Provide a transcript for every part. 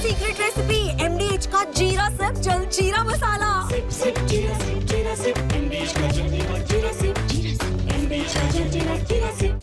Secret recipe MDH का जीरा sip जल जीरा मसाला। सिप सिप जीरा सिप MDH का जलजीरा जीरा सिप MDH का जलजीरा जीरा sip.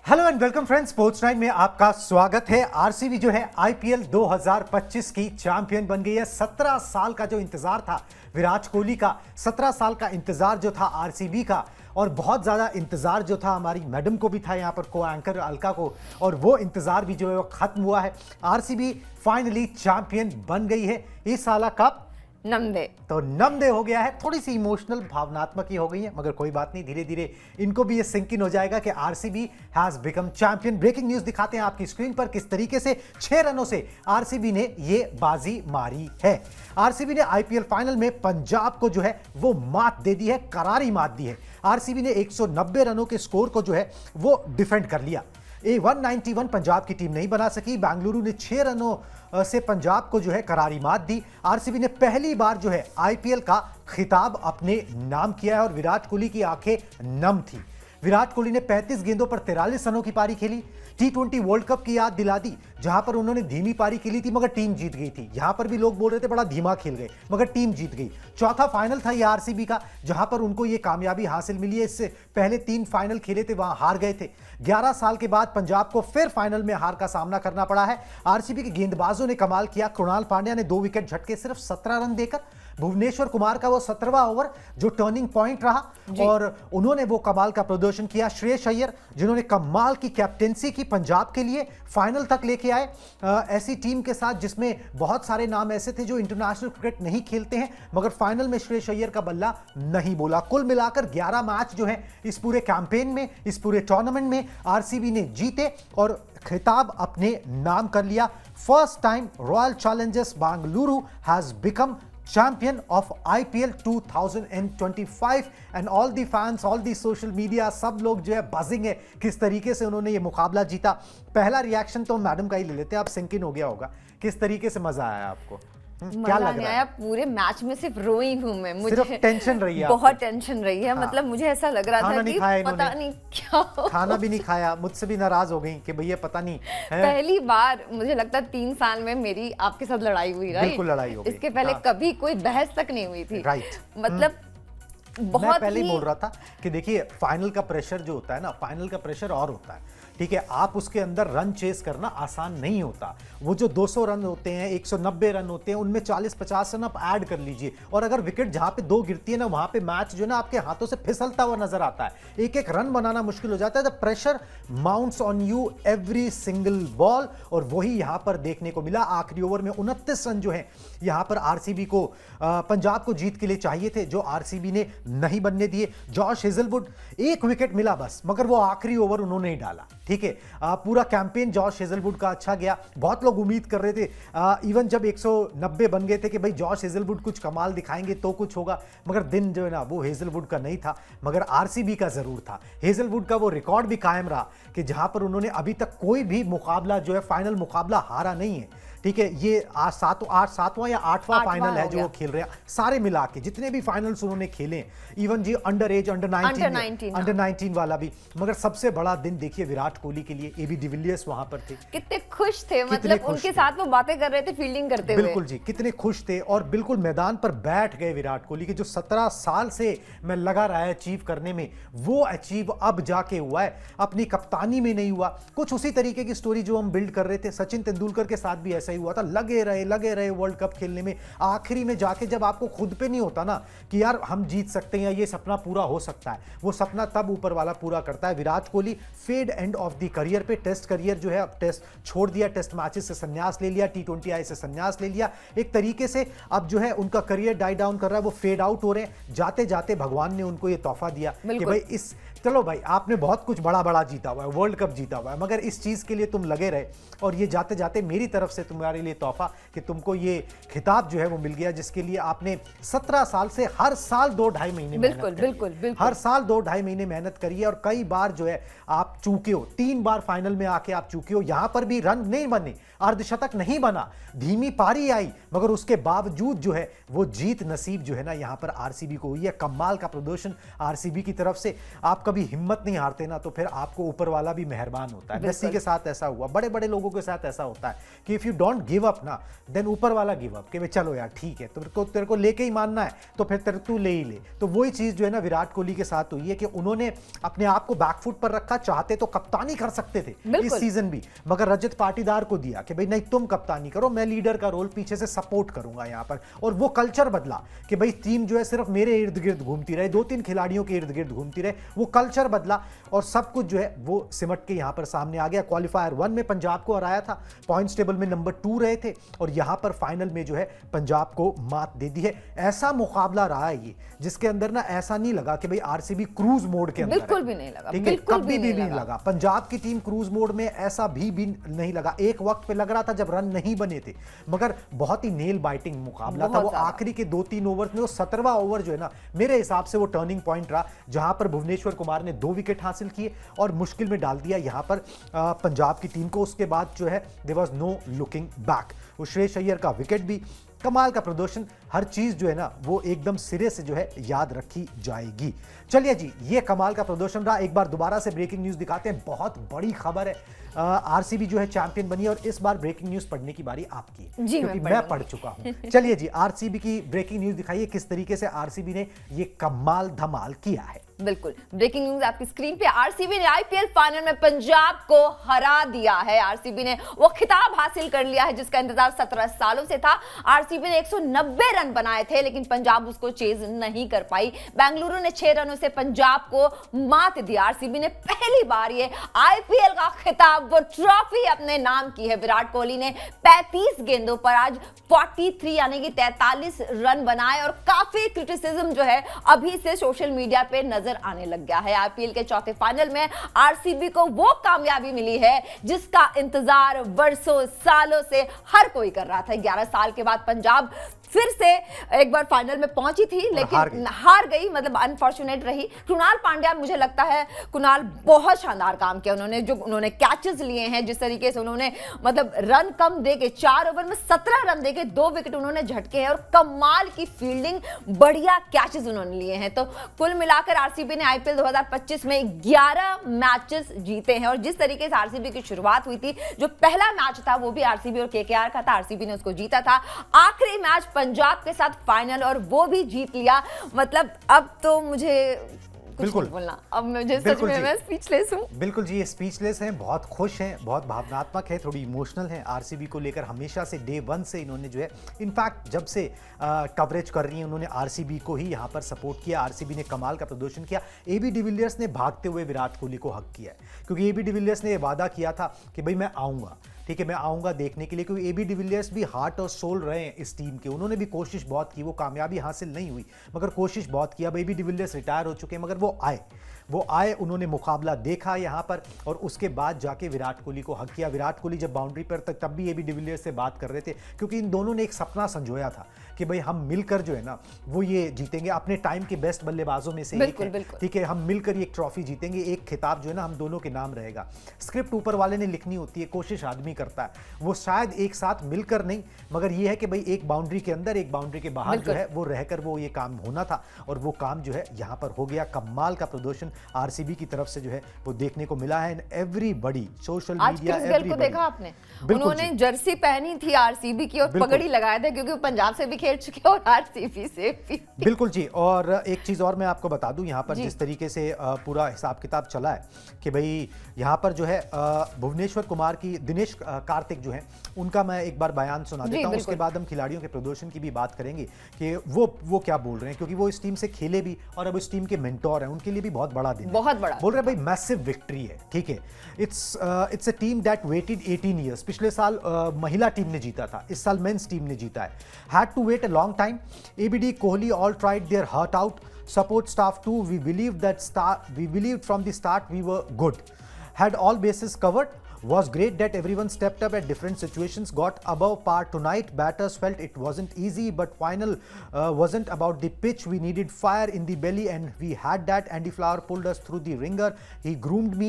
Hello and welcome friends, sports nine में आपका स्वागत है। आरसीबी जो है आईपीएल 2025 की चैंपियन बन गई है। 17 साल का जो इंतजार था विराट कोहली का, 17 साल का इंतजार जो था आरसीबी का, और बहुत ज्यादा इंतजार जो था हमारी मैडम को भी था, यहाँ पर को एंकर अलका को, और वो इंतजार भी जो है वो खत्म हुआ है। आरसीबी फाइनली चैंपियन बन गई है। इस साल कप नमदे तो नमदे हो गया है। थोड़ी सी इमोशनल भावनात्मक ही हो गई है, मगर कोई बात नहीं, धीरे धीरे इनको भी ये सिंक इन हो जाएगा कि RCB has become champion. Breaking news दिखाते हैं आपकी स्क्रीन पर किस तरीके से 6 रनों से आरसीबी ने ये बाजी मारी है। आरसीबी ने आईपीएल फाइनल में पंजाब को जो है वो मात दे दी है, करारी मात दी है। आरसीबी ने 190 रनों के स्कोर को जो है वो डिफेंड कर लिया। 191 पंजाब की टीम नहीं बना सकी। बेंगलुरु ने 6 रनों से पंजाब को जो है करारी मात दी। आरसीबी ने पहली बार जो है आईपीएल का खिताब अपने नाम किया है और विराट कोहली की आंखें नम थी। विराट कोहली ने 35 गेंदों पर 43 रनों की पारी खेली। T20 वर्ल्ड कप की याद दिला दी, जहां पर उन्होंने धीमी पारी खेली थी मगर टीम जीत गई थी। यहां पर भी लोग बोल रहे थे बड़ा धीमा खेल गए, मगर टीम जीत गई। चौथा फाइनल था ये आरसीबी का, जहां पर उनको ये कामयाबी हासिल मिली है। इससे पहले 3 फाइनल खेले थे, वहां हार गए थे। 11 साल के बाद पंजाब को फिर फाइनल में हार का सामना करना पड़ा है। आरसीबी के गेंदबाजों ने कमाल किया। कृणाल पांड्या ने 2 विकेट झटके सिर्फ 17 रन देकर। भुवनेश्वर कुमार का वो 17वां ओवर जो टर्निंग पॉइंट रहा और उन्होंने वो कमाल का प्रदर्शन किया। श्रेयस अय्यर जिन्होंने कमाल की कैप्टेंसी की, पंजाब के लिए फाइनल तक लेके आए। ऐसी टीम के साथ जिसमें बहुत सारे नाम ऐसे थे जो इंटरनेशनल क्रिकेट नहीं खेलते हैं, मगर फाइनल में श्रेयस अय्यर का बल्ला नहीं बोला। कुल मिलाकर 11 मैच जो है इस पूरे कैंपेन में, इस पूरे टूर्नामेंट में आरसीबी ने जीते और खिताब अपने नाम कर लिया। First time royal Challengers Bengaluru has become champion of IPL 2025 and all the fans, all the social media, सब लोग जो है बजिंग है किस तरीके से उन्होंने ये मुकाबला जीता। पहला रिएक्शन तो मैडम का ही ले लेते हैं, आप सिंक इन हो गया होगा। किस तरीके से मजा आया आपको? क्या लग रहा है? पूरे मैच में सिर्फ रोई हूँ मैं, मुझे सिर्फ टेंशन रही है, बहुत टेंशन रही है। मतलब मुझे ऐसा लग रहा था कि पता नहीं क्या, खाना भी नहीं खाया, मुझसे भी नाराज हो गई कि भैया पता नहीं है। पहली बार मुझे लगता है 3 साल में मेरी आपके साथ लड़ाई हुई। बिल्कुल लड़ाई हो गई। इसके पहले कभी कोई बहस तक नहीं हुई थी। राइट, मतलब बहुत मैं पहले ही बोल रहा था कि देखिए फाइनल का प्रेशर जो होता है ना, फाइनल का प्रेशर और होता है, ठीक है। आप उसके अंदर रन चेस करना आसान नहीं होता। वो जो 200 रन होते हैं, 190 रन होते हैं, उनमें 40-50 रन आप ऐड कर लीजिए, और अगर विकेट जहां पे 2 गिरती है ना, वहां पे मैच जो है ना आपके हाथों से फिसलता हुआ नजर आता है। एक एक रन बनाना मुश्किल हो जाता है। The pressure mounts on you every single ball, और वही यहां पर देखने को मिला। आखिरी ओवर में 29 रन जो है यहां पर आरसीबी को, पंजाब को जीत के लिए चाहिए थे, जो आरसीबी ने नहीं बनने दिए। जॉश हेजलवुड 1 विकेट मिला बस, मगर वो आखिरी ओवर उन्होंने ही डाला, ठीक है। पूरा कैंपेन जॉश हेजलवुड का अच्छा गया। बहुत लोग उम्मीद कर रहे थे, इवन जब 190 बन गए थे, कि भाई जॉश हेजलवुड कुछ कमाल दिखाएंगे तो कुछ होगा, मगर दिन जो है ना वो हेजलवुड का नहीं था, मगर आरसीबी का जरूर था। हेजलवुड का वो रिकॉर्ड भी कायम रहा कि जहां पर उन्होंने अभी तक कोई भी मुकाबला जो है फाइनल मुकाबला हारा नहीं है, ठीक है। ये आज 7वां या 8वां फाइनल है जो वो खेल रहे हैं, सारे मिला के जितने भी फाइनल्स उन्होंने खेले, इवन जी अंडर एज, अंडर 19 वाला भी। मगर सबसे बड़ा दिन देखिए विराट कोहली के लिए, एबी डिविलियर्स वहां पर थे, कितने खुश थे, मतलब उनके साथ वो बातें कर रहे थे फील्डिंग करते हुए। बिल्कुल जी, कितने खुश थे और बिल्कुल मैदान पर बैठ गए विराट कोहली के। जो 17 साल से मैं लगा रहा है अचीव करने में, वो अचीव अब जाके हुआ है। अपनी कप्तानी में नहीं हुआ। कुछ उसी तरीके की स्टोरी जो हम बिल्ड कर रहे थे, सचिन तेंदुलकर के साथ भी ऐसा ही हुआ था। लगे रहे वर्ल्ड कप खेलने में, आखिरी में जाके जब आपको खुद पे नहीं होता ना कि यार हम जीत सकते हैं या ये सपना पूरा हो सकता है, वो सपना तब ऊपर वाला पूरा करता है। Virat Kohli fag end of the career पे, टेस्ट करियर जो है अब टेस्ट छोड़ दिया, टेस्ट मैचेस से संन्यास ले लिया, T20 आई से संन्यास ले लिया। एक तरीके से अब जो है उनका करियर डाई डाउन कर रहा है, वो फेड आउट हो रहे हैं। जाते जाते भगवान ने उनको ये तोहफा दिया कि भाई इस चलो भाई, आपने बहुत कुछ बड़ा बड़ा जीता हुआ है, वर्ल्ड कप जीता हुआ है, मगर इस चीज के लिए तुम लगे रहे और ये जाते जाते मेरी तरफ से तुम्हारे लिए तोहफा कि तुमको ये खिताब जो है वो मिल गया, जिसके लिए आपने 17 साल से हर साल 2-2.5 महीने बिल्कुल बिल्कुल बिल्कुल हर साल 2-2.5 महीने मेहनत करी है और कई बार जो है आप चूके हो, 3 बार फाइनल में आके आप चूके हो, यहां पर भी रन नहीं बने, अर्धशतक नहीं बना, धीमी पारी आई, मगर उसके बावजूद जो है वो जीत नसीब जो है ना यहां पर आरसीबी को हुई है। कमाल का प्रदर्शन आरसीबी की तरफ से। आप कभी हिम्मत नहीं हारते ना तो फिर आपको ऊपर वाला भी मेहरबान होता है। मेसी के साथ ऐसा हुआ, बड़े बड़े लोगों के साथ ऐसा होता है कि if you don't give up ना देन ऊपर वाला गिव अप, कि भाई चलो यार ठीक है, तेरे को लेके ही मानना है तो फिर तू ले ही ले। तो वही चीज जो है ना विराट कोहली के साथ हुई है कि उन्होंने अपने आप को बैकफुट पर रखा, चाहते तो कप्तानी कर सकते थे इस सीजन भी, मगर रजत पाटीदार को दिया कि भाई नहीं तुम कप्तानी करो, मैं लीडर का रोल पीछे से सपोर्ट करूंगा यहां पर। और वो कल्चर बदला कि भाई टीम जो है सिर्फ मेरे इर्द गिर्द घूमती रहे, 2-3 खिलाड़ियों के इर्द गिर्द घूमती रहे, वो कल्चर बदला और सब कुछ जो है वो सिमट के यहां पर सामने आ गया। क्वालिफायर 1 में पंजाब को हराया था, पॉइंट्स टेबल में नंबर 2 रहे थे और यहां पर फाइनल में जो है पंजाब को मात दे दी है। ऐसा मुकाबला रहा है ये जिसके अंदर ना ऐसा नहीं लगा कि भाई आरसीबी क्रूज मोड के अंदर, बिल्कुल भी नहीं लगा, कभी भी नहीं लगा। पंजाब की टीम क्रूज मोड में ऐसा भी नहीं लगा। एक वक्त पे लग रहा था जब रन नहीं बने थे, मगर बहुत ही नेल बाइटिंग मुकाबला था। वो आखिरी के 2-3 ओवर में, वो 17वां ओवर जो है ना मेरे हिसाब से वो टर्निंग पॉइंट रहा, जहां पर भुवनेश्वर कुमार ने 2 विकेट हासिल किए और मुश्किल में डाल दिया यहां पर पंजाब की टीम को। उसके बाद जो है there was no looking back. वो श्रेयस अय्यर का विकेट भी, कमाल का प्रदर्शन, हर चीज जो है ना वो एकदम सिरे से जो है याद रखी जाएगी। चलिए जी, ये कमाल का प्रदर्शन रहा। एक बार दोबारा से ब्रेकिंग न्यूज दिखाते हैं, बहुत बड़ी खबर है। आरसीबी जो है चैंपियन बनी और इस बार ब्रेकिंग न्यूज पढ़ने की बारी आपकी है क्योंकि मैं पढ़ चुका हूं। चलिए जी, आरसीबी की ब्रेकिंग न्यूज दिखाइए, किस तरीके से आरसीबी ने ये कमाल धमाल किया है। बिल्कुल, ब्रेकिंग न्यूज आपकी स्क्रीन पे। आरसीबी ने आईपीएल फाइनल में पंजाब को हरा दिया है। आरसीबी ने वो खिताब हासिल कर लिया है जिसका इंतजार 17 सालों से था। आरसीबी ने 190 रन बनाए थे लेकिन पंजाब उसको चेज नहीं कर पाई। बेंगलुरु ने 6 रनों से पंजाब को मात दिया। आरसीबी ने पहली बार ये आईपीएल का खिताब, वो ट्रॉफी अपने नाम की है। विराट कोहली ने 35 गेंदों पर आज 43 यानी कि 43 रन बनाए और काफी क्रिटिसिज्म जो है अभी से सोशल मीडिया पे नजर आने लग गया है। आईपीएल के चौथे फाइनल में आरसीबी को वो कामयाबी मिली है जिसका इंतजार वर्षों सालों से हर कोई कर रहा था। 11 साल के बाद पंजाब फिर से एक बार फाइनल में पहुंची थी लेकिन हार गई, मतलब अनफॉर्चुनेट रही। कृणाल पांड्या, मुझे लगता है कुणाल बहुत शानदार काम किया उन्होंने कैचेस लिए हैं, जिस तरीके से उन्होंने मतलब रन कम देके 4 ओवर में 17 रन देके 2 विकेट उन्होंने झटके हैं और कमाल की फील्डिंग, बढ़िया कैचेस उन्होंने लिए हैं। तो कुल मिलाकर आरसीबी ने आईपीएल 2025 में 11 मैचेस जीते हैं और जिस तरीके से आरसीबी की शुरुआत हुई थी, जो पहला मैच था वो भी आरसीबी और केकेआर का था, आरसीबी ने उसको जीता था। आखिरी मैच पंजाब के साथ फाइनल और वो भी जीत लिया। मतलब अब तो मुझे बिल्कुल बोलना, अब मुझे सच में मैं स्पीचलेस हूं। बिल्कुल जी, ये स्पीचलेस हैं, बहुत खुश हैं, बहुत भावनात्मक है, थोड़ी इमोशनल हैं आरसीबी को लेकर। हमेशा से डे 1 से इन्होंने जो है, इनफैक्ट जब से कवरेज कर रही हैं उन्होंने आरसीबी को ही यहाँ पर सपोर्ट किया। आरसीबी ने कमाल का प्रदर्शन किया। एबी डिविलियर्स ने भागते हुए विराट कोहली को हक किया है क्योंकि एबी डिविलियर्स ने वादा किया था कि भाई मैं आऊँगा, ठीक है, मैं आऊँगा देखने के लिए, क्योंकि एबी डिविलियर्स भी हार्ट और सोल रहे हैं इस टीम के। उन्होंने भी कोशिश बहुत की, वो कामयाबी हासिल नहीं हुई मगर कोशिश बहुत किया। एबी डिविलियर्स रिटायर हो चुके हैं मगर वो आए, उन्होंने मुकाबला देखा यहाँ पर और उसके बाद जाके विराट कोहली को हक किया। विराट कोहली जब बाउंड्री पर तक, तब भी एबी डिविलियर्स से बात कर रहे थे क्योंकि इन दोनों ने एक सपना संजोया था कि भाई हम मिलकर जो है ना वो ये जीतेंगे, अपने टाइम के बेस्ट बल्लेबाजों में से एक है, ठीक है, हम मिलकर ये एक ट्रॉफी जीतेंगे, एक खिताब जो है ना हम दोनों के नाम रहेगा। स्क्रिप्ट ऊपर वाले ने लिखनी होती है, कोशिश आदमी करता है, वो शायद एक साथ मिलकर नहीं, मगर ये है कि भाई एक बाउंड्री के अंदर एक बाउंड्री के बाहर जो है वो रहकर वो ये काम होना था और वो काम जो है यहाँ पर हो गया। कमाल का प्रदर्शन आरसीबी की तरफ से जो है वो देखने को मिला है। एवरीबॉडी, सोशल मीडिया, एवरीबॉडी को देखा आपने, उन्होंने जर्सी पहनी थी आरसीबी की और पगड़ी लगाए थे क्योंकि वो पंजाब से भी खेल चुके और आरसीबी से भी। बिल्कुल जी, और एक चीज और मैं आपको बता दूं, यहाँ पर जिस तरीके से पूरा हिसाब किताब चला है कि भाई यहाँ पर जो है भुवनेश्वर कुमार की, दिनेश कार्तिक जो है उनका मैं एक बार बयान सुना देता हूँ, उसके बाद हम खिलाड़ियों के प्रदर्शन की भी बात करेंगे कि वो क्या बोल रहे हैं, क्योंकि वो इस टीम से खेले भी और अब इस टीम के मेंटोर हैं, उनके लिए भी बहुत बड़ा दिन है। बहुत बड़ा बोल रहे भाई मैसिव विक्ट्री है, ठीक है, it's a team that waited 18 years. पिछले साल महिला टीम ने जीता था, इस साल मेंस टीम ने जीता है। Had to wait a long time. ABD, Kohli all tried their heart out, support staff too. We believed from the start we were good. Had all bases covered. Was great that everyone stepped up at different situations, got above par tonight. Batters felt it wasn't easy, but final wasn't about the pitch. We needed fire in the belly and we had that. Andy Flower pulled us through the ringer. He groomed me.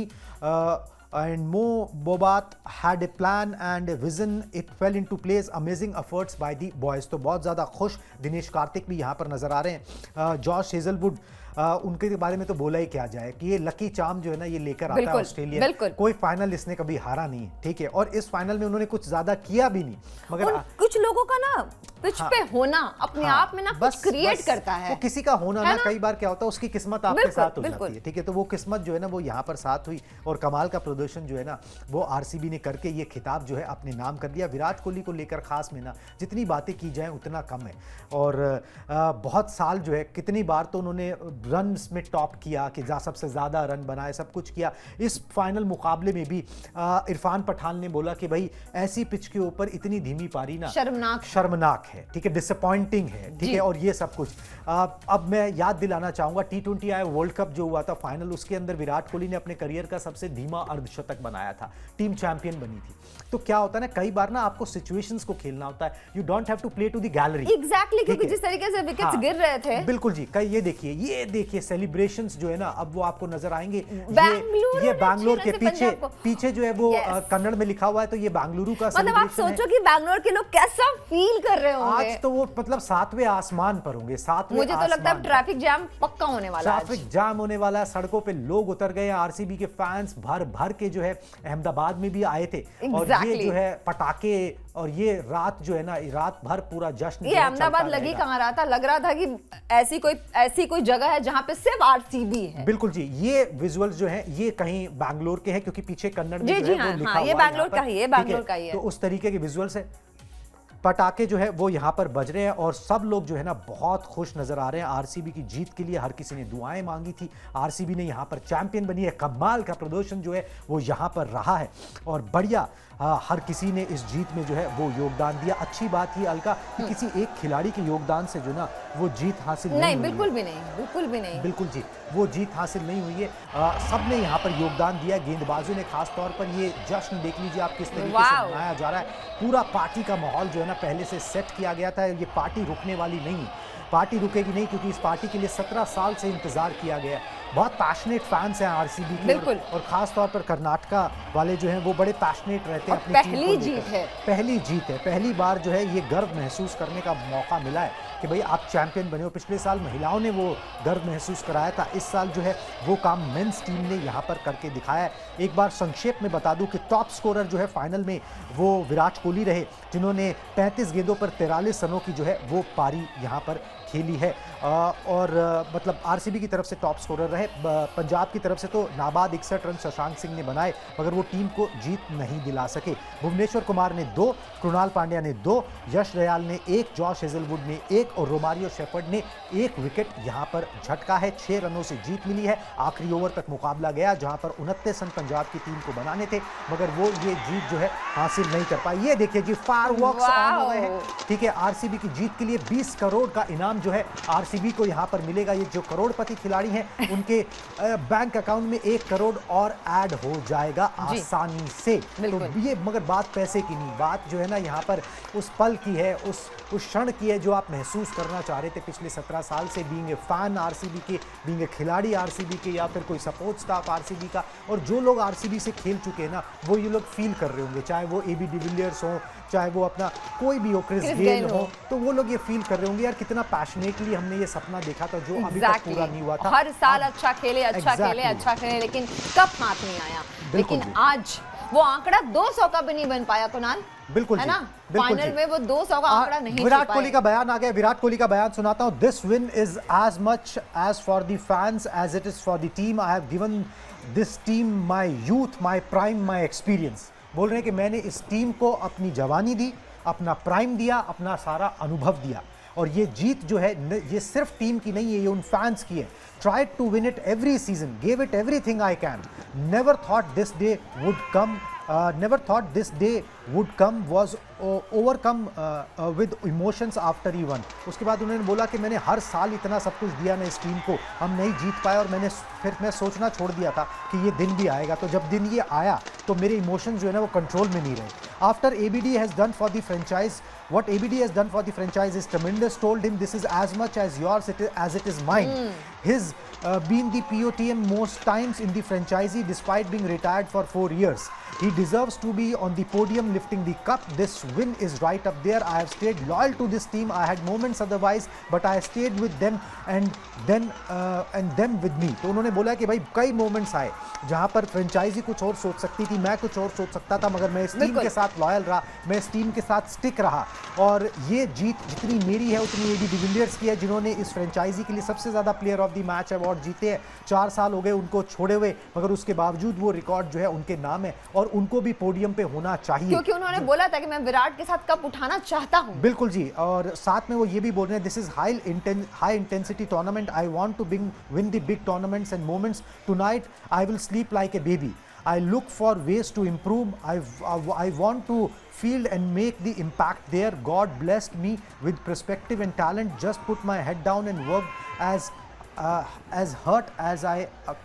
And Mo Bobat had a plan and a vision. It fell into place. Amazing efforts by the boys. तो बहुत ज़्यादा खुश दिनेश कार्तिक भी यहाँ पर नज़र आ रहे हैं. जॉश हेजलवुड उनके बारे में तो बोला ही क्या जाए कि ये लकी चार्म जो है ना ये लेकर आता है ऑस्ट्रेलिया. कोई फाइनल इसने कभी हारा नहीं है, ठीक है, और इस फाइनल में उन्होंने कुछ ज्यादा किया भी नहीं, मगर कुछ लोगों का ना पिच पे होना अपने आप में ना कुछ क्रिएट करता है. वो किसी का होना ना कई बार क्या होता है उसकी किस्मत आपके साथ हो जाती है, ठीक है. तो वो किस्मत जो है ना वो यहाँ पर साथ हुई और कमाल का प्रदर्शन जो है ना वो आरसीबी ने करके ये खिताब जो है अपने नाम कर दिया. विराट कोहली को लेकर खास में ना जितनी बातें की जाए उतना कम है. और बहुत साल जो है कितनी बार तो उन्होंने रन में टॉप किया कि सबसे ज्यादा रन बनाए, सब कुछ किया. इस फाइनल मुकाबले में भी इरफान पठान ने बोला कि भाई ऐसी पिच के ऊपर इतनी धीमी पारी ना शर्मनाक है, ठीक है, डिसअपॉइंटिंग है, ठीक है. और ये सब कुछ अब मैं याद दिलाना चाहूंगा T20 वर्ल्ड कप जो हुआ था फाइनल, उसके अंदर विराट कोहली ने अपने करियर का सबसे धीमा अर्धशतक बनाया था. टीम चैंपियन बनी थी. तो क्या होता है ना कई बार ना आपको सिचुएशंस को खेलना होता है. You don't have to play to the gallery. Exactly, क्योंकि जिस तरीके से विकेट्स गिर रहे थे. बिल्कुल जी. ये देखिए सेलिब्रेशंस जो है ना अब वो आपको नजर आएंगे. ये बैंगलोर के पीछे जो है वो कन्नड़ में लिखा हुआ है, तो ये बेंगलुरु का मतलब आप सोचो कि बैंगलोर के लोग कैसा फील कर रहे होंगे आज. तो वो मतलब 7वें आसमान पर होंगे. 7वें मुझे तो लगता है ट्रैफिक जाम पक्का होने वाला है. ट्रैफिक जाम होने वाला है. सड़कों पे लोग उतर गए. आरसीबी के फैंस भर के जो है अहमदाबाद में भी आए थे. और ये जो है पटाखे और ये रात जो है ना रात भर पूरा जश्न. ये अहमदाबाद लगी कहाँ रहा था, लग रहा था कि ऐसी कोई जगह है जहां पे सिर्फ आरसीबी है. बिल्कुल जी. ये विजुअल्स जो है ये कहीं बैंगलोर के हैं क्योंकि पीछे कन्नड़ में जो है वो लिखा हुआ है. ये बैंगलोर का ही है, बैंगलोर का ही है. तो उस तरीके के विजुअल्स है. पटाखे जो है वो यहाँ पर बज रहे हैं और सब लोग जो है ना बहुत खुश नजर आ रहे हैं. आरसीबी की जीत के लिए हर किसी ने दुआएं मांगी थी. आरसीबी ने यहाँ पर चैंपियन बनी है. कमाल का प्रदर्शन जो है वो यहाँ पर रहा है और बढ़िया हर किसी ने इस जीत में जो है वो योगदान दिया. अच्छी बात ही अलका कि किसी एक खिलाड़ी के योगदान से जो ना वो जीत हासिल नहीं हुई. बिल्कुल भी नहीं. बिल्कुल जी, वो जीत हासिल नहीं हुई है. सब ने यहाँ पर योगदान दिया. गेंदबाजों ने खास तौर पर ये जश्न देख लीजिए आप किस तरीके से मनाया जा रहा है. पूरा पार्टी का माहौल जो है ना पहले से सेट किया गया था. ये पार्टी रुकने वाली नहीं, पार्टी रुकेगी नहीं क्योंकि इस पार्टी के लिए 17 साल से इंतजार किया गया. बहुत पैशनेट फैंस हैं आरसीबी के. बिल्कुल. और खास तौर पर कर्नाटका वाले जो हैं वो बड़े पैशनेट रहते हैं अपनी पहली जीत है. पहली बार जो है ये गर्व महसूस करने का मौका मिला है कि भाई आप चैंपियन बने हो. पिछले साल महिलाओं ने वो गर्व महसूस कराया था. इस साल जो है वो काम मेंस टीम ने यहाँ पर करके दिखाया है. एक बार संक्षेप में बता दूं कि टॉप स्कोरर जो है फाइनल में वो विराट कोहली रहे जिन्होंने 35 गेंदों पर 43 रनों की जो है वो पारी यहाँ पर खेली है. और मतलब आरसीबी की तरफ से टॉप स्कोरर रहे. पंजाब की तरफ से तो नाबाद 61 रन शशांक सिंह ने बनाए मगर वो टीम को जीत नहीं दिला सके. भुवनेश्वर कुमार ने 2, कृणाल पांड्या ने 2, यश दयाल ने 1, जॉश हेजलवुड ने 1 और रोमारियो शेफर्ड ने 1 विकेट यहाँ पर झटका है. 6 रनों से जीत मिली है. आखिरी ओवर तक मुकाबला गया जहां पर 29 रन पंजाब की टीम को बनाने थे मगर वो ये जीत जो है हासिल नहीं कर पाई. ये देखिए जी फायरवर्क्स ऑन हो रहे हैं, ठीक है. आरसीबी की जीत के लिए 20 करोड़ का इनाम जो है आरसीबी को यहाँ पर मिलेगा. ये जो करोड़पति खिलाड़ी हैं उनके बैंक अकाउंट में 1 करोड़ और ऐड हो जाएगा आसानी से. तो ये मगर बात पैसे की नहीं, बात जो है ना यहाँ पर उस पल की है, उस क्षण की है जो आप महसूस करना चाह रहे थे पिछले 17 साल से. बीइंग ए फैन आरसीबी के, बीइंग ए खिलाड़ी आरसीबी के या फिर कोई सपोर्ट स्टाफ आरसीबी का. और जो लोग आरसीबी से खेल चुके हैं ना वो ये लोग फील कर रहे होंगे, चाहे वो एबी डिविलियर्स हो, चाहे वो अपना कोई भी हो, क्रिस गेल हो, तो वो लोग ये फील कर रहे होंगे यार कितना पैशनेटली हमने ये सपना देखा था जो अभी तक पूरा नहीं हुआ था. हर साल अच्छा खेले लेकिन कप हाथ नहीं आया. लेकिन आज वो आंकड़ा 200 का भी नहीं बन पाया कुणाल. बिल्कुल है ना. फाइनल में वो 200 का आंकड़ा नहीं. विराट कोहली का बयान आ गया. विराट कोहली का बयान सुनाता हूं. This win is as much as for the fans as it is for the team. I have given this team my youth, my prime, my experience. बोल रहे हैं कि मैंने इस टीम को अपनी जवानी दी, अपना प्राइम दिया, अपना सारा अनुभव दिया. और ये जीत जो है ये सिर्फ टीम की नहीं है, ये उन फैंस की है. Tried to win it every season, gave it everything I can. Never thought this day would come never thought this day would come, was overcome with emotions after he won. उसके बाद उन्होंने बोला कि मैंने हर साल इतना सब कुछ दिया ना इस टीम को, हम नहीं जीत पाए और फिर मैं सोचना छोड़ दिया था कि ये दिन भी आएगा। तो जब दिन ये आया तो मेरे इमोशंस जो है ना वो कंट्रोल में नहीं रहे। After ABD has done for the franchise, what ABD has done for the franchise is tremendous. Told him this is as much as yours as it is mine. His been the POTM most times in the franchisee despite being retired for 4 years. He deserves to be on the podium lifting the cup. This win is right up there. I have stayed loyal to this team. I had moments otherwise, but I stayed with them and them with me. तो उन्होंने बोला कि भाई कई moments आए जहां पर franchise कुछ और सोच सकती थी, मैं कुछ और सोच सकता था, मगर मैं इस टीम के साथ लॉयल रहा, मैं इस टीम के साथ स्टिक रहा। और ये जीत जितनी मेरी है उतनी एबी डिविलियर्स की है, जिन्होंने इस फ्रेंचाइजी के लिए सबसे ज्यादा player of the match award जीते हैं। 4 साल हो गए उनको छोड़े हुए, मगर उसके बावजूद वो रिकॉर्ड जो है उनके नाम है और उनको भी पोडियम पे होना चाहिए, क्योंकि उन्होंने बोला था कि मैं विराट के साथ कप उठाना चाहता हूं। बिल्कुल जी। और साथ में वो ये भी बोल रहे हैं, this is high intensity tournament, I want to win the big tournaments and moments, tonight I will sleep like a baby, I look for ways to improve. I want to field and make the impact there. God blessed me with perspective and talent. Just put my head down and work as hard as I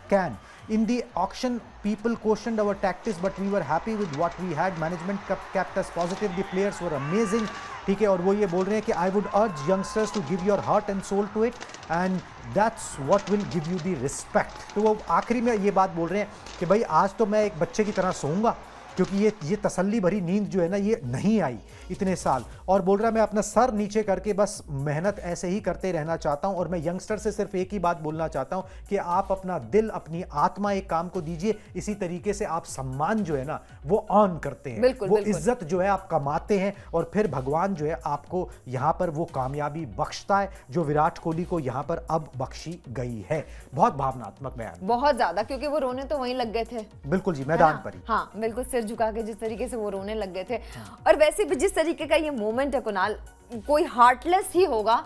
can. In the auction, people questioned our tactics, but we were happy with what we had. Management kept us positive. The players were amazing. ठीक है, और वो ये बोल रहे हैं कि I would urge youngsters to give your heart and soul to it, and that's what will give you the respect. तो वो आखिरी में ये बात बोल रहे हैं कि भाई आज तो मैं एक बच्चे की तरह सोऊंगा, क्योंकि ये तसल्ली भरी नींद जो है ना ये नहीं आई इतने साल। और बोल रहा मैं अपना सर नीचे करके बस मेहनत ऐसे ही करते रहना चाहता हूं, और मैं यंगस्टर से सिर्फ एक ही बात बोलना चाहता हूं कि आप अपना दिल अपनी आत्मा एक काम को दीजिए, इसी तरीके से आप सम्मान जो है ना वो ऑन करते हैं, वो इज्जत जो है आप कमाते हैं, और फिर भगवान जो है आपको यहां पर वो कामयाबी बख्शता है जो विराट कोहली को यहां पर अब बख्शी गई है। बहुत भावनात्मक बयान, बहुत ज्यादा, क्योंकि वो रोने तो वहीं लग गए थे। बिल्कुल जी, मैदान पर ही। हाँ बिल्कुल, सिर झुका के जिस तरीके से वो रोने लग गए थे। और वैसे भी जिस तरीके का ये मोमेंट है कुणाल, कोई हार्टलेस ही होगा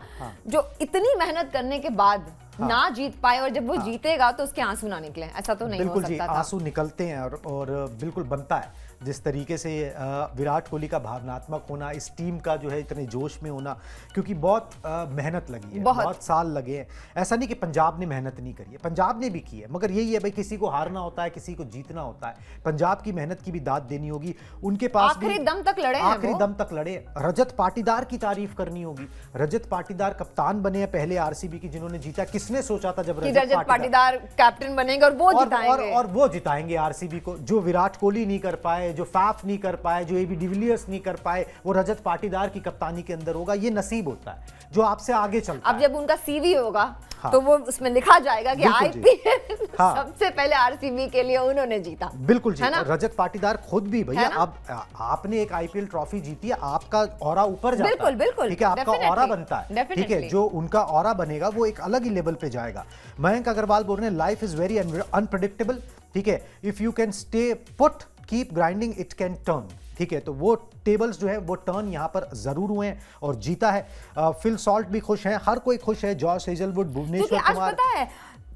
जो इतनी मेहनत करने के बाद ना जीत पाए, और जब वो जीतेगा तो उसके आंसू ना निकले, ऐसा तो नहीं हो सकता था। बिल्कुल जी, आंसू निकलते हैं और बिल्कुल बनता है। जिस तरीके से विराट कोहली का भावनात्मक होना, इस टीम का जो है इतने जोश में होना, क्योंकि बहुत मेहनत लगी है, बहुत साल लगे हैं। ऐसा नहीं कि पंजाब ने मेहनत नहीं करी है, पंजाब ने भी की है, मगर यही है भाई किसी को हारना होता है, किसी को जीतना होता है। पंजाब की मेहनत की भी दाद देनी होगी, उनके पास आखिरी दम तक लड़े, आखिरी दम तक लड़े। रजत पाटीदार की तारीफ करनी होगी, रजत पाटीदार कप्तान बने हैं पहले आरसीबी की, जिन्होंने जीता। किसने सोचा था जब रजत पाटीदार कैप्टन बनेंगे और वो जिताएंगे, और वो जिताएंगे आरसीबी को, जो विराट कोहली नहीं कर पाए, जो फाफ नहीं कर पाए, जो एबी डिविलियर्स नहीं कर पाए, वो रजत पाटीदार की कप्तानी के अंदर होगा। ये नसीब होता है जो आपसे आगे चलता है। अब जब उनका सीवी होगा तो वो उसमें लिखा जाएगा कि आईपीएल सबसे पहले आरसीबी के लिए उन्होंने जीता। बिल्कुल जी, रजत पाटीदार खुद भी भैया, अब आपने एक आईपीएल ट्रॉफी जीती है, आपका ऑरा ऊपर जाता है। बिल्कुल बिल्कुल, ठीक है, आपका ऑरा बनता है, ठीक है, जो उनका ऑरा बनेगा वो एक अलग ही लेवल पे जाएगा। मयंक अग्रवाल बोल रहे हैं, लाइफ इज वेरी अनप्रेडिक्टेबल, ठीक है, if you can stay put keep grinding it can turn, ठीक है। तो वो टेबल्स जो है वो टर्न यहां पर जरूर हुए हैं और जीता है। फिल सॉल्ट भी खुश हैं, हर कोई खुश है, जॉस हेजलवुड, भुवनेश्वर कुमार। पता है,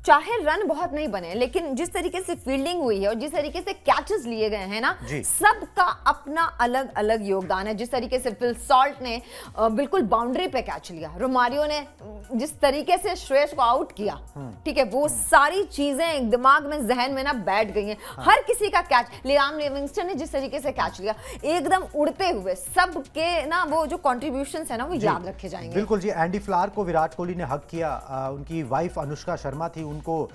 चाहे रन बहुत नहीं बने, लेकिन जिस तरीके से फील्डिंग हुई है और जिस तरीके से कैचेस लिए गए हैं ना, सबका अपना अलग अलग योगदान है। जिस तरीके से फिल सॉल्ट ने बिल्कुल बाउंड्री पे कैच लिया, रोमारियो ने जिस तरीके से श्रेयस को आउट किया, ठीक है, वो सारी चीजें दिमाग में, जहन में ना बैठ गई हैं। हर किसी का कैच, लियाम लिविंगस्टन ने जिस तरीके से कैच लिया एकदम उड़ते हुए, सबके ना वो जो कॉन्ट्रीब्यूशंस है ना वो याद रखे जाएंगे। बिल्कुल जी, एंडी फ्लावर को विराट कोहली ने हक किया, उनकी वाइफ अनुष्का शर्मा थी, उनको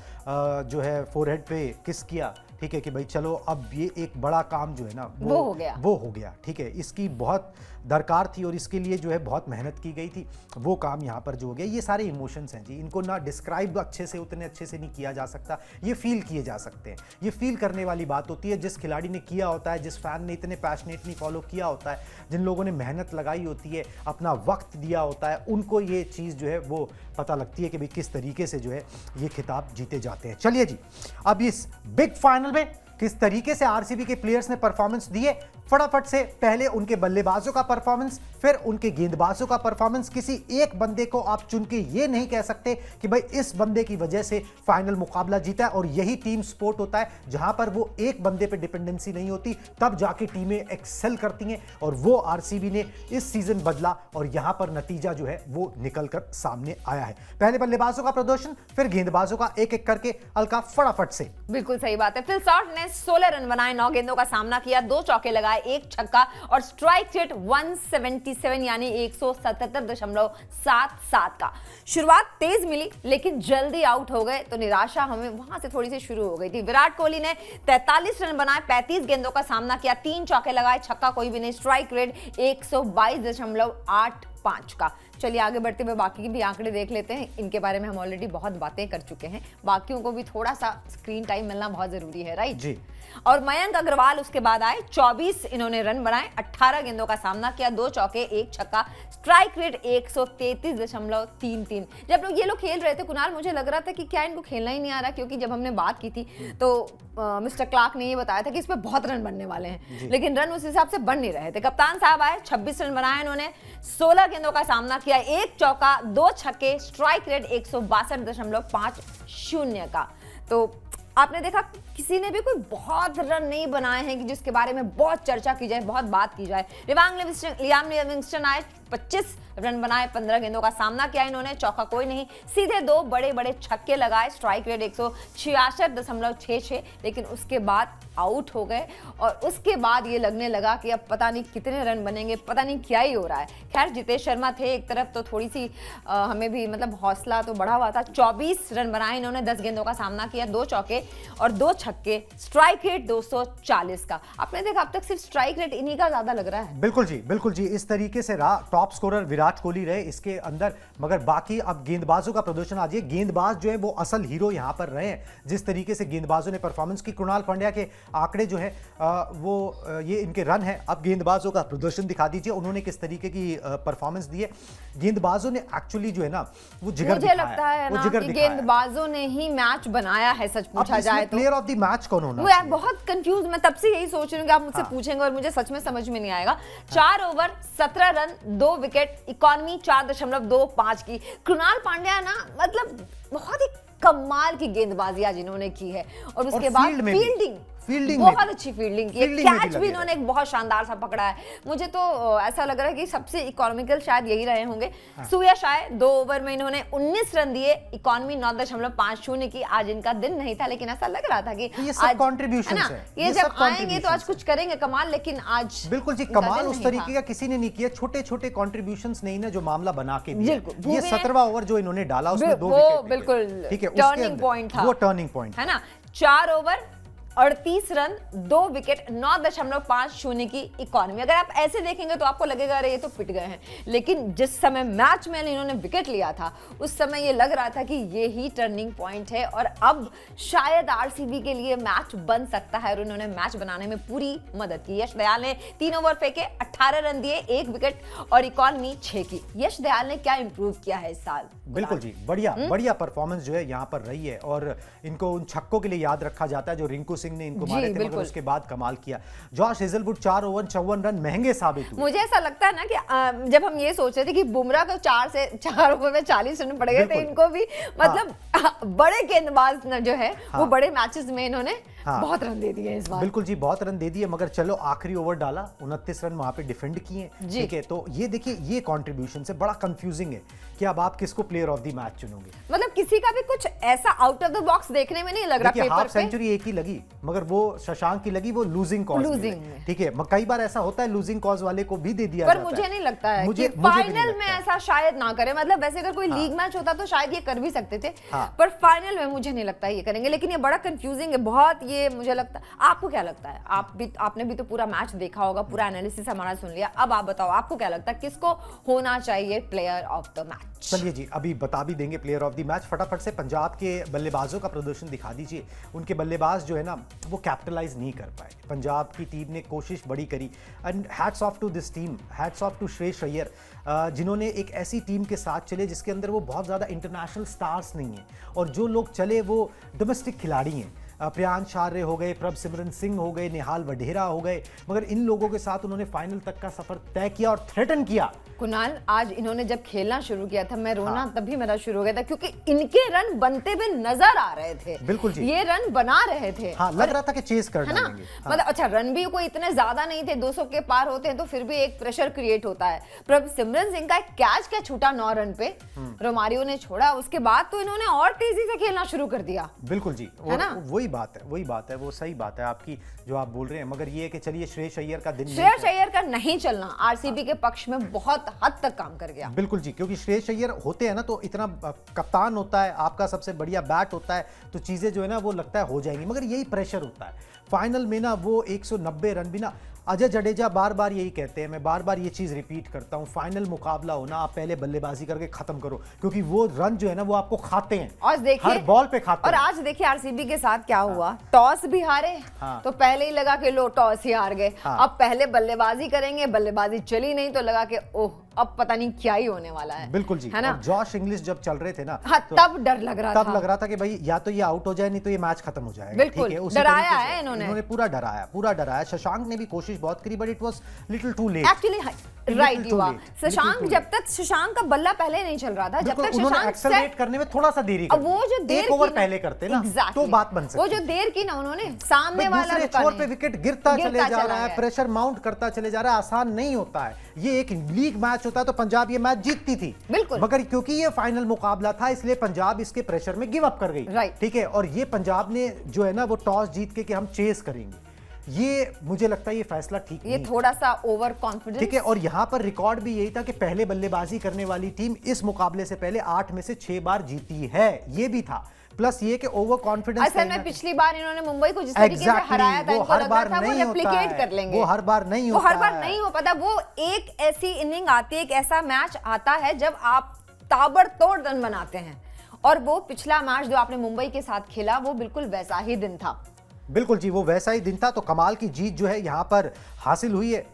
जो है फोरहेड पे किस किया, ठीक है, कि भाई चलो अब ये एक बड़ा काम जो है ना वो हो गया, ठीक है, इसकी बहुत दरकार थी और इसके लिए जो है बहुत मेहनत की गई थी, वो काम यहाँ पर जो हो गया। ये सारे इमोशंस हैं जी, इनको ना डिस्क्राइब उतने अच्छे से नहीं किया जा सकता, ये फील किए जा सकते हैं। ये फील करने वाली बात होती है, जिस खिलाड़ी ने किया होता है, जिस फैन ने इतने पैशनेटली फॉलो किया होता है, जिन लोगों ने मेहनत लगाई होती है, अपना वक्त दिया होता है, उनको ये चीज़ जो है वो पता लगती है कि भाई किस तरीके से जो है ये खिताब जीते जाते हैं। चलिए जी, अब इस बिग फाइनल में किस तरीके से आरसीबी के प्लेयर्स ने परफॉर्मेंस दिए, फटाफट से पहले उनके बल्लेबाजों का परफॉर्मेंस, फिर उनके गेंदबाजों का परफॉर्मेंस। किसी एक बंदे को आप चुन के ये नहीं कह सकते कि भाई इस बंदे की वजह से फाइनल मुकाबला जीता है, और यही टीम स्पोर्ट होता है जहां पर वो एक बंदे पे डिपेंडेंसी नहीं होती, तब जाके टीमें एक्सेल करती हैं, और वो आरसीबी ने इस सीजन बदला और यहां पर नतीजा जो है वो निकलकर सामने आया है। पहले बल्लेबाजों का प्रदर्शन, फिर गेंदबाजों का एक एक करके। अलका फटाफट से। बिल्कुल सही बात है। फिल सॉल्ट ने 16 रन बनाए, 9 गेंदों का सामना किया, 2 चौके लगाए, 1 छक्का और स्ट्राइक रेट 177 यानी 177.77 का। शुरुआत तेज मिली लेकिन जल्दी आउट हो गए तो निराशा हमें वहां से थोड़ी सी शुरू हो गई थी। विराट कोहली ने 43 रन बनाए, 35 गेंदों का सामना किया, 3 चौके लगाए, छक्का कोई भी नहीं, स्ट्राइक रेट 122.85 का। चलिए आगे बढ़ते हुए बाकी के भी आंकड़े देख लेते हैं। इनके बारे में हम ऑलरेडी बहुत बातें कर चुके हैं, बाकियों को भी थोड़ा सा स्क्रीन टाइम मिलना बहुत जरूरी है, राइट जी। और मयंक अग्रवाल उसके बाद आए, 24 इन्होंने रन बनाए, 18 गेंदों का सामना किया, 2 चौके, 1 छक्का, स्ट्राइक रेट 133.33। जब ये लोग खेल रहे थे कुणाल, मुझे लग रहा था कि क्या इनको खेलना ही नहीं आ रहा, क्योंकि जब हमने बात की थी तो मिस्टर क्लार्क ने ये बताया था कि इसमें बहुत रन बनने वाले हैं, लेकिन रन उस हिसाब से बन नहीं रहे थे। कप्तान साहब आए, 26 रन बनाए इन्होंने, 16 गेंदों का सामना किया, 1 चौका, 2 छक्के, स्ट्राइक रेट 162.50 का। तो आपने देखा किसी ने भी कोई बहुत रन नहीं बनाए हैं कि जिसके बारे में बहुत चर्चा की जाए, बहुत बात की जाए। लियाम लिविंगस्टन आए, 25 रन बनाए, 15 गेंदों का सामना किया इन्होंने, चौका कोई नहीं, सीधे 2 बड़े बड़े छक्के लगाए, स्ट्राइक रेट 166.66, लेकिन उसके बाद आउट हो गए। और उसके बाद ये लगने लगा कि अब पता नहीं कितने रन बनेंगे, पता नहीं क्या ही हो रहा है। खैर जितेश शर्मा थे एक तरफ तो थोड़ी सी हमें भी मतलब हौसला तो बढ़ा हुआ था। 24 रन बनाए इन्होंने, 10 गेंदों का सामना किया, 2 चौके और 2 छक्के, स्ट्राइक रेट 240 का। आपने देखा अब तक सिर्फ स्ट्राइक रेट इन्हीं का ज्यादा लग रहा है। बिल्कुल जी, बिल्कुल जी। इस तरीके से रहा। टॉप स्कोरर विराट कोहली रहे इसके अंदर, मगर बाकी अब गेंदबाजों का प्रदर्शन आ जाए। गेंदबाज जो है वो असल हीरो यहां पर रहे हैं। जिस तरीके से गेंदबाजों ने परफॉर्मेंस की, कृणाल पांड्या के आंकड़े जो है ये इनके रन है। अब गेंदबाजों का प्रदर्शन दिखा दीजिए, उन्होंने किस तरीके की परफॉर्मेंस दी है। गेंदबाजों ने एक्चुअली जो है ना वो जिगर मुझे लगता है ना कि गेंदबाजों ने ही मैच बनाया है, सच पूछा जाए तो। प्लेयर ऑफ द मैच कौन होना चाहिए? बहुत कंफ्यूज, मैं तब से यही सोच रही हूँ कि आप मुझसे पूछेंगे और मुझे सच में समझ में नहीं आएगा। 4 ओवर 17 रन 2 विकेट, इकोनॉमी 4.25 की। कृणाल पांड्या ना मतलब बहुत ही कमाल की गेंदबाजी आज इन्होंने की है, और उसके बाद फील्डिंग बहुत अच्छी फील्डिंग की है। कैच भी इन्होंने एक बहुत शानदार सा पकड़ा है। मुझे तो ऐसा लग रहा है कि सबसे इकोनॉमिकल शायद यही रहे होंगे। सुयश आए, 2 ओवर में इन्होंने 19 रन दिए, इकोनॉमी 9.50 की। आज इनका दिन नहीं था, लेकिन ऐसा लग रहा था कि ये सब कंट्रीब्यूशन है। ये जब आएंगे तो आज कुछ करेंगे कमाल, लेकिन आज बिल्कुल जी कमाल उस तरीके का किसी ने नहीं किया। छोटे छोटे कॉन्ट्रीब्यूशंस नहीं ना जो मामला बना के दिया। ये 17वां ओवर जो इन्होंने डाला उसमें 2 विकेट, बिल्कुल ठीक है, टर्निंग पॉइंट था, वो टर्निंग पॉइंट है ना। 4 ओवर 38 रन 2 विकेट, 9.50 की इकोनॉमी। अगर आप ऐसे देखेंगे तो आपको लगेगा अरे ये तो पिट गए हैं, लेकिन जिस समय मैच में इन्होंने विकेट लिया था उस समय ये लग रहा था कि ये ही टर्निंग पॉइंट है, और अब शायद आरसीबी के लिए मैच बन सकता है, और उन्होंने मैच बनाने में पूरी मदद की। यश दयाल ने 3 ओवर फेंके, 18 रन दिए, 1 विकेट और इकोनॉमी 6 की। यश दयाल ने क्या इंप्रूव किया है इस साल? बिल्कुल जी, बढ़िया परफॉर्मेंस जो है यहाँ पर रही है, और इनको उन छक्कों के लिए याद रखा जाता है जो रिंकू सिंह ने इनको मारे थे, मगर उसके बाद कमाल किया। जॉश हेजलवुड 4 ओवर 54 रन महंगे साबित हुए। मुझे ऐसा लगता है ना कि जब हम ये सोच रहे थे कि बुमराह को 4 ओवर में 40 रन पड़ गए थे, इनको भी मतलब बड़े गेंदबाज जो है वो बड़े मैचेस में इन्होंने बहुत रन दे दिए इस बार। बिल्कुल जी, बहुत रन दे दिए, मगर चलो आखिरी ओवर डाला, 29 रन वहां पे डिफेंड किए, ठीक है। तो ये देखिए, ये कंट्रीब्यूशन से बड़ा कंफ्यूजिंग है कि अब आप किसको प्लेयर ऑफ द मैच चुनोगे। मतलब किसी का भी कुछ ऐसा आउट ऑफ द बॉक्स देखने में नहीं लग रहा। पेपर हाफ सेंचुरी एक ही लगी, मगर वो शशांक की लगी, वो लूजिंग कॉज में, ठीक है। कई बार ऐसा होता है लूजिंग कॉज वाले को भी दे दिया पर जाता है। मुझे नहीं लगता है कि फाइनल में ऐसा शायद ना करे। मतलब वैसे अगर कोई लीग मैच होता तो शायद ये कर भी सकते थे, पर फाइनल में मुझे नहीं लगता ये करेंगे। लेकिन ये बड़ा कंफ्यूजिंग है बहुत, ये मुझे लगता है। आपको क्या लगता है? आपने भी तो पूरा मैच देखा होगा, पूरा एनालिसिस हमारा सुन लिया। अब आप बताओ आपको क्या लगता है किसको होना चाहिए प्लेयर ऑफ द मैच? चलिए जी, अभी बता भी देंगे प्लेयर ऑफ द मैच। फटाफट से पंजाब के बल्लेबाजों का प्रदर्शन दिखा दीजिए। उनके बल्लेबाज जो है ना वो कैपिटलाइज नहीं कर पाए। पंजाब की टीम ने कोशिश बड़ी करी, and hats off to this team, hats off to Shreyas Iyer, जिन्होंने एक ऐसी टीम के साथ चले जिसके अंदर वो बहुत ज़्यादा इंटरनेशनल स्टार्स नहीं हैं, और जो लोग चले वो डोमेस्टिक खिलाड़ी हैं। प्रियांश आर्य हो गए, प्रभसिमरन सिंह हो गए, निहाल वढेरा हो गए, मगर इन लोगों के साथ उन्होंने फाइनल तक का सफर तय किया और थ्रेटन किया। कुणाल, आज इन्होंने जब खेलना शुरू किया था, मैं रोना तभी मेरा शुरू हो गया था, क्योंकि इनके रन बनते हुए नजर आ रहे थे। बिल्कुल जी, ये रन बना रहे थे। हाँ, लग रहा था कि चेस कर है ना, मतलब अच्छा रन भी कोई इतने ज्यादा नहीं थे, 200 के पार होते हैं तो फिर भी एक प्रेशर क्रिएट होता है। प्रभसिमरन सिंह का एक कैच क्या छूटा 9 रन पे, रोमारियो ने छोड़ा, उसके बाद तो इन्होंने और तेजी से खेलना शुरू कर दिया। बिल्कुल जी, है ना? वही बात है, वो सही बात है आपकी जो आप बोल रहे हैं। मगर ये कि चलिए श्रेयस अय्यर का दिन, श्रेयस अय्यर का नहीं चलना आरसीबी के पक्ष में बहुत हद तक काम कर गया। बिल्कुल जी, क्योंकि श्रेयस अय्यर होते हैं ना तो इतना कप्तान होता है, आपका सबसे बढ़िया बैट होता है, तो चीजें जो है ना वो लगता है हो जाएंगी, मगर यही प्रेशर होता है फाइनल में ना। वो 190 रन भी ना, अजय जडेजा बार बार यही कहते हैं, मैं बार बार ये चीज रिपीट करता हूं, फाइनल मुकाबला हो ना, आप पहले बल्लेबाजी करके खत्म करो, क्योंकि वो रन जो है ना वो आपको खाते हैं और देखिए हर बॉल पे खाते और हैं। आज देखिए आरसीबी के साथ क्या हुआ, टॉस भी हारे, तो पहले ही लगा कि लो टॉस ही हार गए, अब पहले बल्लेबाजी करेंगे, बल्लेबाजी चली नहीं तो लगा कि ओह अब पता नहीं क्या ही होने वाला है। बिल्कुल जी, है ना? और जॉश इंग्लिश जब चल रहे थे ना, हाँ, तो तब डर लग रहा था, तब लग रहा था कि भाई या तो ये आउट हो जाए, नहीं तो ये मैच खत्म हो जाएगा। बिल्कुल, ठीक है, उसी डराया तरीके से है इन्होंने पूरा डराया। शशांक ने भी कोशिश बहुत करी, but it was little too late actually. Right युवा, शशांक जब तक शशांक का बल्ला पहले नहीं चल रहा था, जब तक उन्होंने शशांक एक्सेलरेट करने में थोड़ा सा देरी कर दी, वो जो देर एक ओवर की पहले करते ना तो बात बन सकती। वो जो देर की ना उन्होंने, सामने वाला दूसरे छोर पे विकेट गिरता चले जा रहा है, प्रेशर माउंट करता चले जा रहा है, आसान नहीं होता है। ये एक लीग मैच होता है तो पंजाब ये मैच जीतती थी, बिल्कुल, मगर क्योंकि ये फाइनल मुकाबला था इसलिए पंजाब इसके प्रेशर में गिव अप कर गई। ठीक है, और ये पंजाब ने जो है ना वो टॉस जीत के कि हम चेस करेंगे, ये मुझे लगता है ये फैसला ठीक नहीं, ये थोड़ा सा ओवर कॉन्फिडेंस। ठीक है, और यहां पर रिकॉर्ड भी यही था कि पहले बल्लेबाजी करने वाली टीम इस मुकाबले से पहले 8 में से 6 बार जीती है, ये भी था। प्लस ये कि ओवर कॉन्फिडेंस, असल में पिछली बार इन्होंने मुंबई को जिस तरीके से हराया था, इनको लग रहा था वो रेप्लिकेट कर लेंगे, वो हर बार नहीं हो पाता। वो एक ऐसी इनिंग आती है, एक ऐसा मैच आता है जब आप ताबड़तोड़ रन बनाते हैं, और वो पिछला मैच जो आपने मुंबई के साथ खेला वो बिल्कुल वैसा ही दिन था। बिल्कुल जी, वो वैसा ही दिन था। तो कमाल की जीत जो है यहाँ पर हासिल हुई है,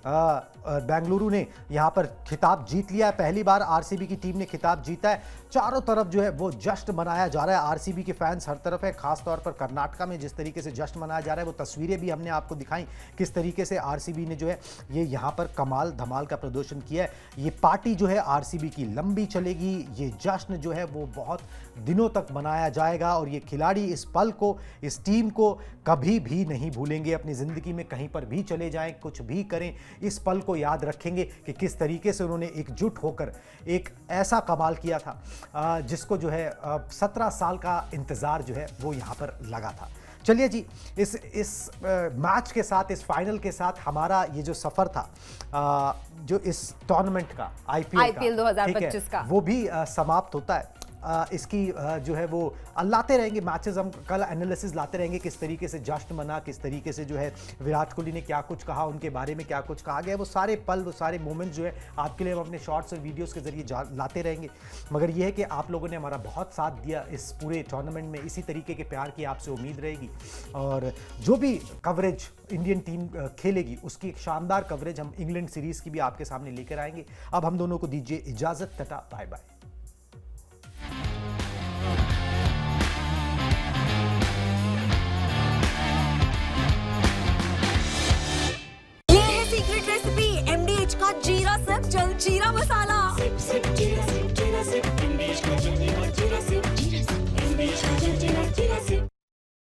बेंगलुरु ने यहाँ पर खिताब जीत लिया है, पहली बार आरसीबी की टीम ने खिताब जीता है। चारों तरफ जो है वो जश्न मनाया जा रहा है, आरसीबी के फैंस हर तरफ है, खास तौर पर कर्नाटका में जिस तरीके से जश्न मनाया जा रहा है, वो तस्वीरें भी हमने आपको दिखाई किस तरीके से आरसीबी ने जो है ये यहाँ पर कमाल धमाल का प्रदर्शन किया है। ये पार्टी जो है आरसीबी की लंबी चलेगी, ये जश्न जो है वो बहुत दिनों तक मनाया जाएगा, और ये खिलाड़ी इस पल को, इस टीम को कभी भी नहीं भूलेंगे। अपनी ज़िंदगी में कहीं पर भी चले जाएं, कुछ भी करें, इस पल को याद रखेंगे कि किस तरीके से उन्होंने एकजुट होकर एक ऐसा कमाल किया था जिसको जो है 17 साल का इंतज़ार जो है वो यहाँ पर लगा था। चलिए जी, इस मैच के साथ, इस फाइनल के साथ हमारा ये जो सफ़र था जो इस टूर्नामेंट का आईपीएल 2025 का, वो भी समाप्त होता है। इसकी जो है वो लाते रहेंगे मैचेस, हम कल एनालिसिस लाते रहेंगे किस तरीके से जश्न मना, किस तरीके से जो है विराट कोहली ने क्या कुछ कहा, उनके बारे में क्या कुछ कहा गया, वो सारे पल, वो सारे मोमेंट्स जो है आपके लिए हम अपने शॉर्ट्स और वीडियोस के जरिए लाते रहेंगे। मगर ये है कि आप लोगों ने हमारा बहुत साथ दिया इस पूरे टूर्नामेंट में, इसी तरीके के प्यार की आपसे उम्मीद रहेगी, और जो भी कवरेज इंडियन टीम खेलेगी उसकी एक शानदार कवरेज हम इंग्लैंड सीरीज़ की भी आपके सामने लेकर आएंगे। अब हम दोनों को दीजिए इजाज़त, टाटा बाय बाय।